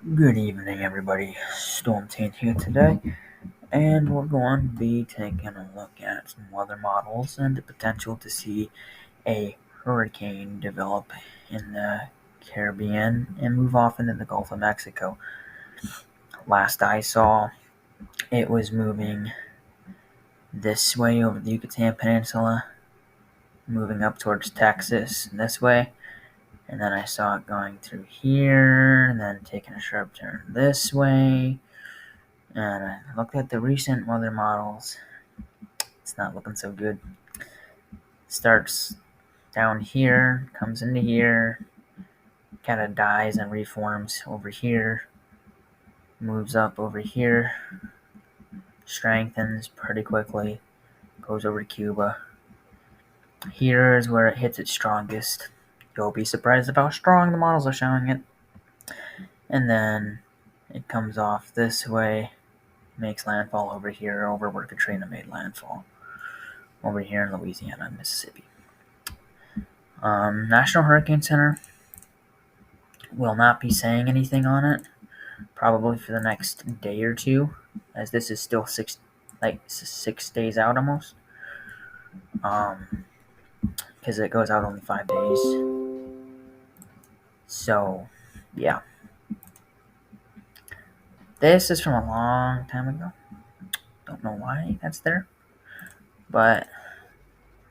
Good evening, everybody. Storm Taint here today, and we're going to be taking a look at some weather models and the potential to see a hurricane develop in the Caribbean and move off into the Gulf of Mexico. Last I saw, it was moving this way over the Yucatan Peninsula, moving up towards Texas this way, and then I saw it going through here, and then taking a sharp turn this way. And I looked at the recent weather models. It's not looking so good. Starts down here, comes into here, kind of dies and reforms over here, moves up over here, strengthens pretty quickly, goes over to Cuba. Here is where it hits its strongest. You'll be surprised of how strong the models are showing it. And then it comes off this way, makes landfall over here, over where Katrina made landfall, over here in Louisiana and Mississippi. National Hurricane Center will not be saying anything on it, probably for the next day or two, as this is still 6 days out almost. Because it goes out only 5 days. So, yeah. This is from a long time ago. Don't know why that's there, but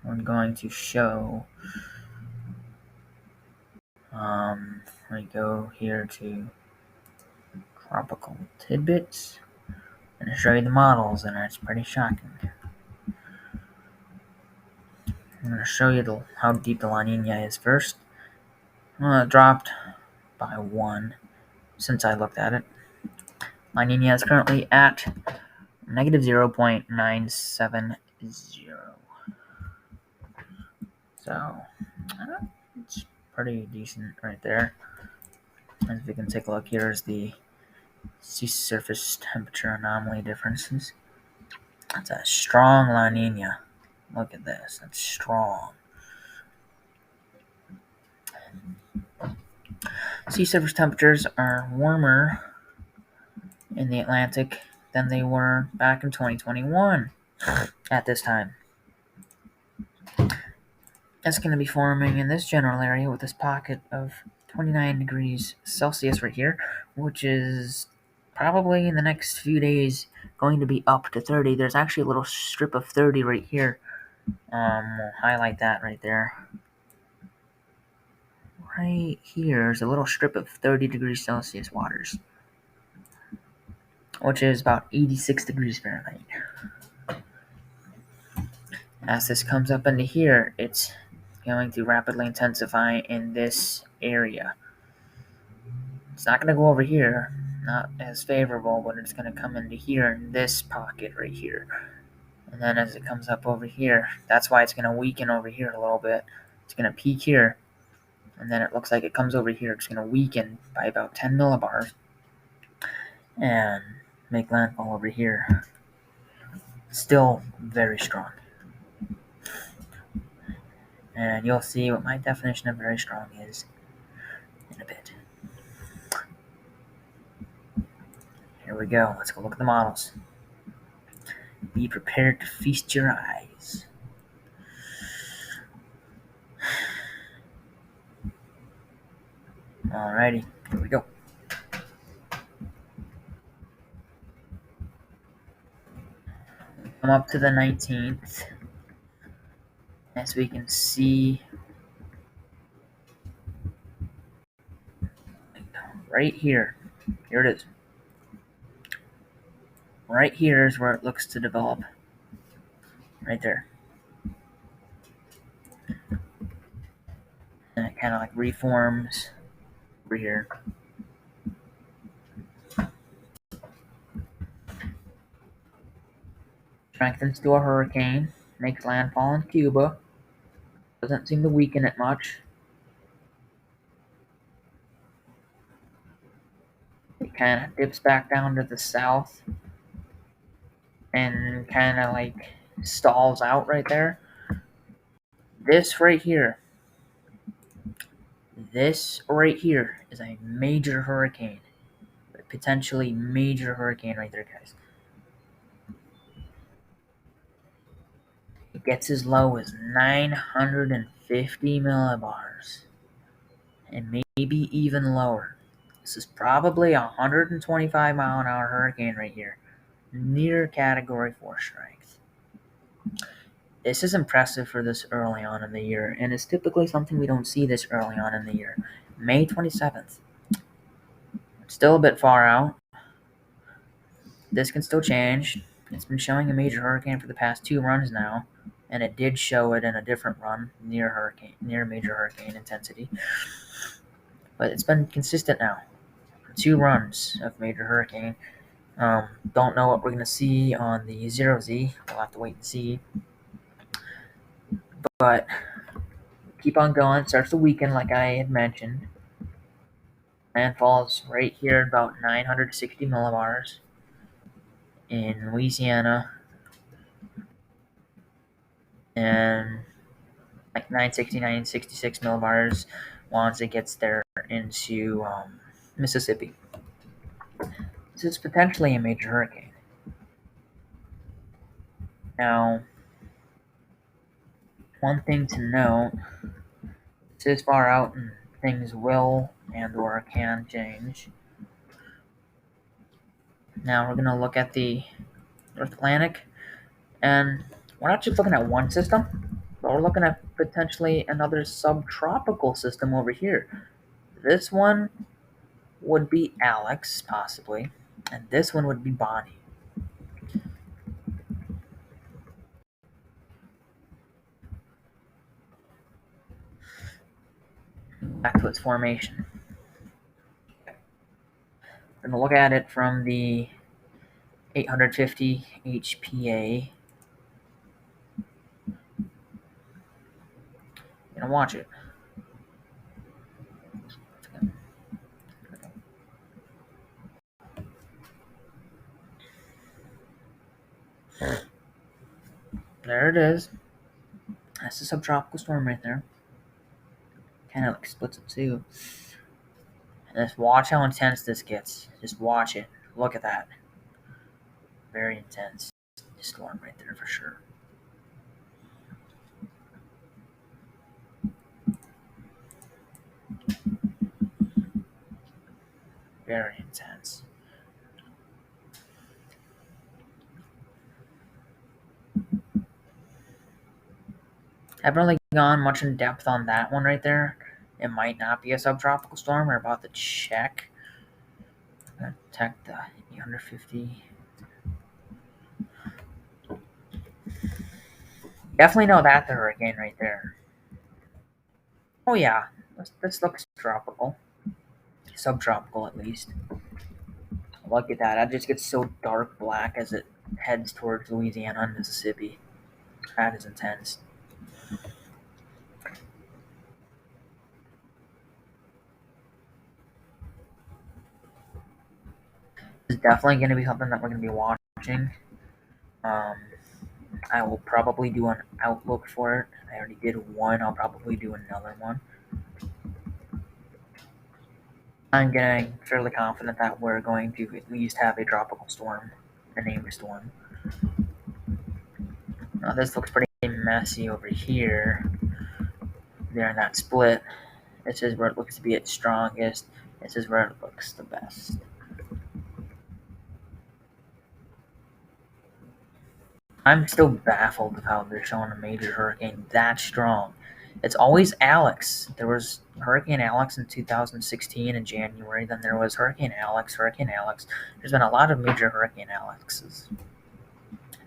I'm going to show. We go here to Tropical Tidbits and show you the models, and it's pretty shocking. I'm going to show you how deep the La Nina is first. Well, it dropped by 1 since I looked at it. La Nina is currently at negative 0.970. So, it's pretty decent right there. As we can take a look, here's the sea surface temperature anomaly differences. That's a strong La Nina. Look at this. That's strong. Sea surface temperatures are warmer in the Atlantic than they were back in 2021 at this time. It's going to be forming in this general area with this pocket of 29 degrees Celsius right here, which is probably in the next few days going to be up to 30. There's actually a little strip of 30 right here. We'll highlight that right there. Right here is a little strip of 30 degrees Celsius waters, which is about 86 degrees Fahrenheit. As this comes up into here, it's going to rapidly intensify in this area. It's not going to go over here, not as favorable, but it's going to come into here in this pocket right here. And then as it comes up over here, that's why it's going to weaken over here a little bit. It's going to peak here, and then it looks like it comes over here. It's going to weaken by about 10 millibars and make landfall over here. Still very strong. And you'll see what my definition of very strong is in a bit. Here we go. Let's go look at the models. Be prepared to feast your eyes. Alrighty, here we go. Come up to the 19th. As we can see right here. Here it is. Right here is where it looks to develop. Right there. And it kind of like reforms over here. Strengthens to a hurricane. Makes landfall in Cuba. Doesn't seem to weaken it much. It kind of dips back down to the south and kind of like stalls out right there. This right here is a major hurricane. potentially major hurricane right there, guys. It gets as low as 950 millibars, and maybe even lower. This is probably a 125-mile-an-hour hurricane right here, near Category 4 strength. This is impressive for this early on in the year, and it's typically something we don't see this early on in the year. May 27th. Still a bit far out. This can still change. It's been showing a major hurricane for the past 2 runs now, and it did show it in a different run near major hurricane intensity. But it's been consistent now. 2 runs of major hurricane. Don't know what we're going to see on the 0Z. We'll have to wait and see. But keep on going. Starts the weekend, like I had mentioned. Landfalls right here about 960 millibars in Louisiana, and like 960, 966 millibars once it gets there into Mississippi. This is potentially a major hurricane. Now, one thing to note, this is far out and things will and or can change. Now we're going to look at the North Atlantic, and we're not just looking at one system, but we're looking at potentially another subtropical system over here. This one would be Alex, possibly, and this one would be Bonnie. Back to its formation. We're going to look at it from the 850 HPA. Going to watch it. There it is. That's the subtropical storm right there. Kind of like splits it too. And just watch how intense this gets. Just watch it. Look at that. Very intense storm right there for sure. Very intense. I haven't really gone much in depth on that one right there. It might not be a subtropical storm. We're about to check. I'm going to check the 850. Definitely know that's a hurricane right there. Oh yeah, this looks tropical. Subtropical at least. Look at that. That just gets so dark black as it heads towards Louisiana and Mississippi. That is intense. It's definitely going to be something that we're going to be watching. I will probably do an outlook for it. I already did one. I'll probably do another one. I'm getting fairly confident that we're going to at least have a tropical storm, a named storm. Now this looks pretty messy over here. There in that split. This is where it looks to be its strongest. This is where it looks the best. I'm still baffled with how they're showing a major hurricane that strong. It's always Alex. There was Hurricane Alex in 2016 in January. Then there was Hurricane Alex. There's been a lot of major Hurricane Alexes,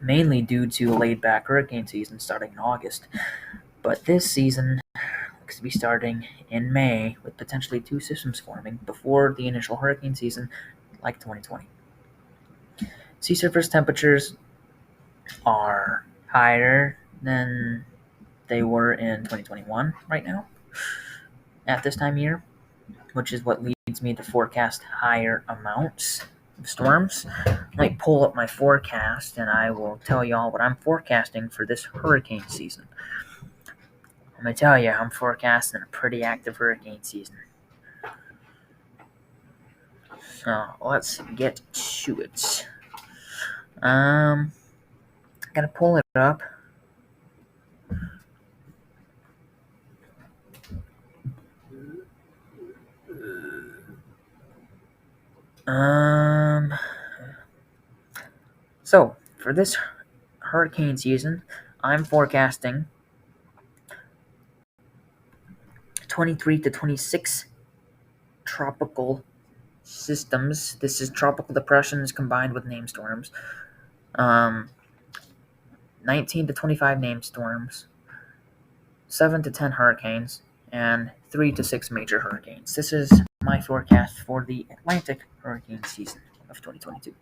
mainly due to a laid-back hurricane season starting in August. But this season looks to be starting in May, with potentially 2 systems forming before the initial hurricane season, like 2020. Sea surface temperatures are higher than they were in 2021 right now at this time of year, which is what leads me to forecast higher amounts of storms. Let me pull up my forecast and I will tell y'all what I'm forecasting for this hurricane season. I'm going to tell you, I'm forecasting a pretty active hurricane season. So let's get to it. Um, gotta pull it up. Um, so for this hurricane season, I'm forecasting 23 to 26 tropical systems. This is tropical depressions combined with named storms. Um, 19 to 25 named storms, 7 to 10 hurricanes, and 3 to 6 major hurricanes. This is my forecast for the Atlantic hurricane season of 2022.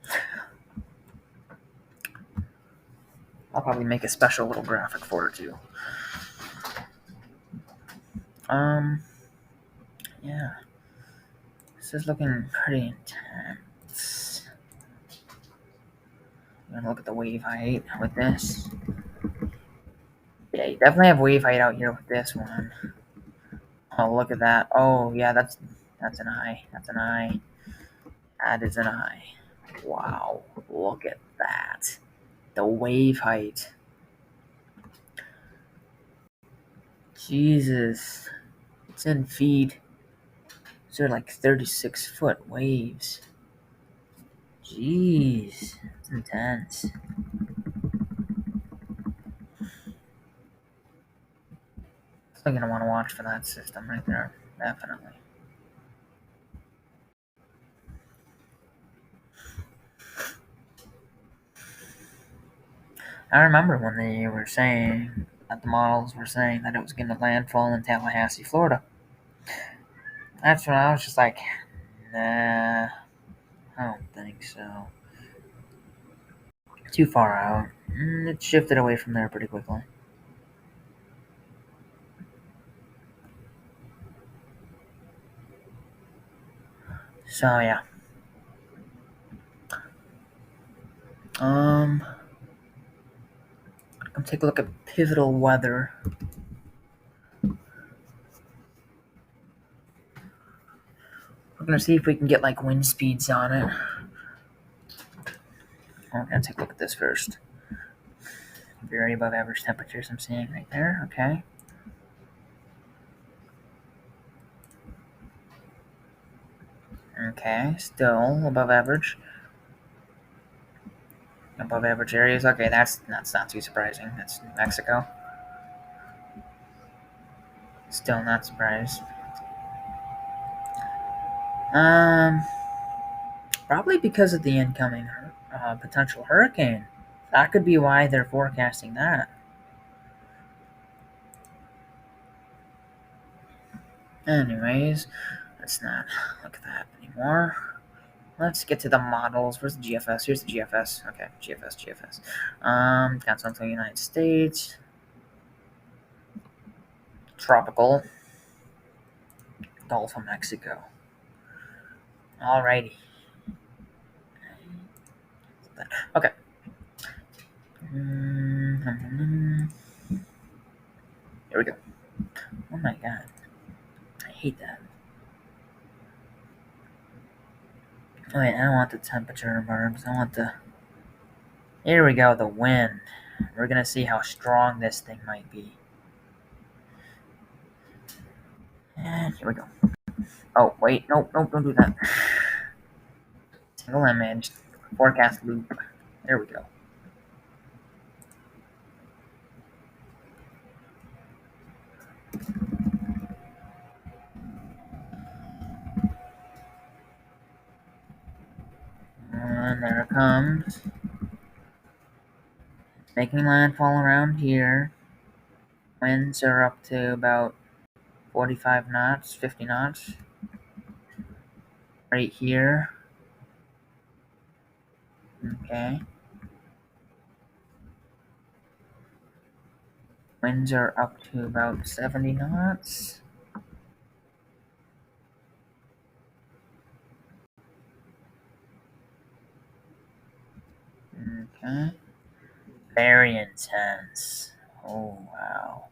I'll probably make a special little graphic for it too. Yeah, this is looking pretty intense. I'm gonna look at the wave height with this. Yeah, you definitely have wave height out here with this one. Oh, look at that. Oh, yeah, that's an eye. That's an eye. That is an eye. Wow, look at that. The wave height. Jesus. It's in feet. These are like 36-foot waves. Jeez. It's intense. I'm gonna want to watch for that system right there. Definitely. I remember when they were saying that the models were saying that it was going to landfall in Tallahassee, Florida. That's when I was just like, nah, I don't think so. Too far out. It shifted away from there pretty quickly. So yeah. I'm gonna take a look at pivotal weather. We're gonna see if we can get like wind speeds on it. We're gonna take a look at this first. Very above average temperatures I'm seeing right there. Okay. Okay, still above average. Above average areas. Okay, that's not too surprising. That's New Mexico. Still not surprised. Um, Probably because of the incoming potential hurricane. That could be why they're forecasting that. Anyways, let's not look at that anymore. Let's get to the models. Where's the GFS? Here's the GFS. Okay, GFS. Continental United States. Tropical. Gulf of Mexico. Alrighty. Okay. Here we go. Oh my god. I hate that. Oh, wait, I don't want the temperature verbs. I want the... Here we go, the wind. We're gonna see how strong this thing might be. And here we go. Oh, wait, nope, don't do that. Single image. Forecast loop. There we go. And there it comes. Making landfall around here. Winds are up to about 45 knots, 50 knots. Right here. Okay. Winds are up to about 70 knots. Okay. Very intense. Oh, wow.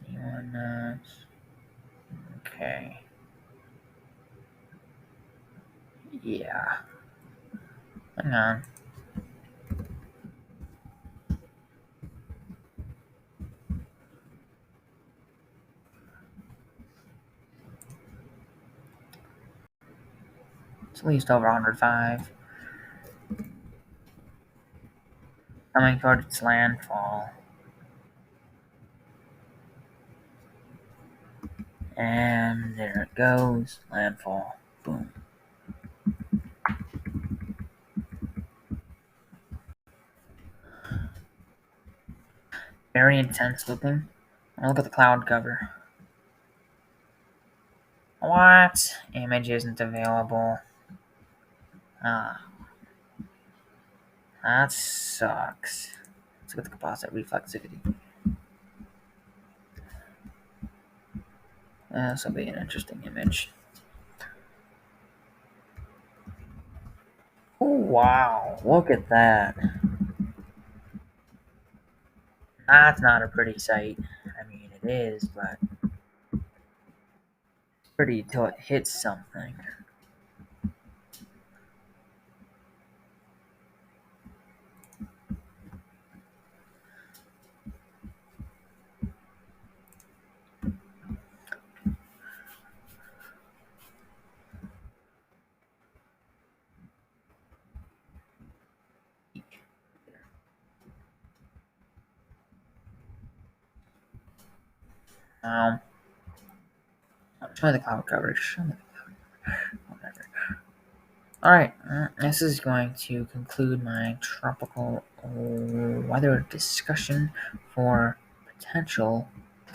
81 knots. Okay. Yeah. Hang on. It's at least over 105. Coming toward its landfall. And there it goes. Landfall. Boom. Very intense looking. Now look at the cloud cover. What? Image isn't available. Ah, that sucks. Let's look at the composite reflexivity. This will be an interesting image. Oh, wow. Look at that. That's not a pretty sight. I mean, it is, but it's pretty until it hits something. Um, show me the cloud coverage. Show me the whatever. Alright, this is going to conclude my tropical weather discussion for potential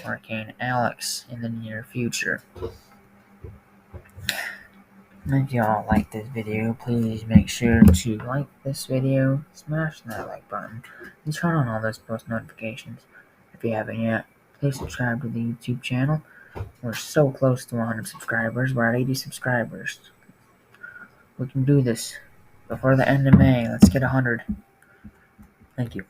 Hurricane Alex in the near future. If y'all like this video, please make sure to like this video, smash that like button, and turn on all those post notifications. If you haven't yet, please subscribe to the YouTube channel. We're so close to 100 subscribers. We're at 80 subscribers. We can do this before the end of May. Let's get 100. Thank you.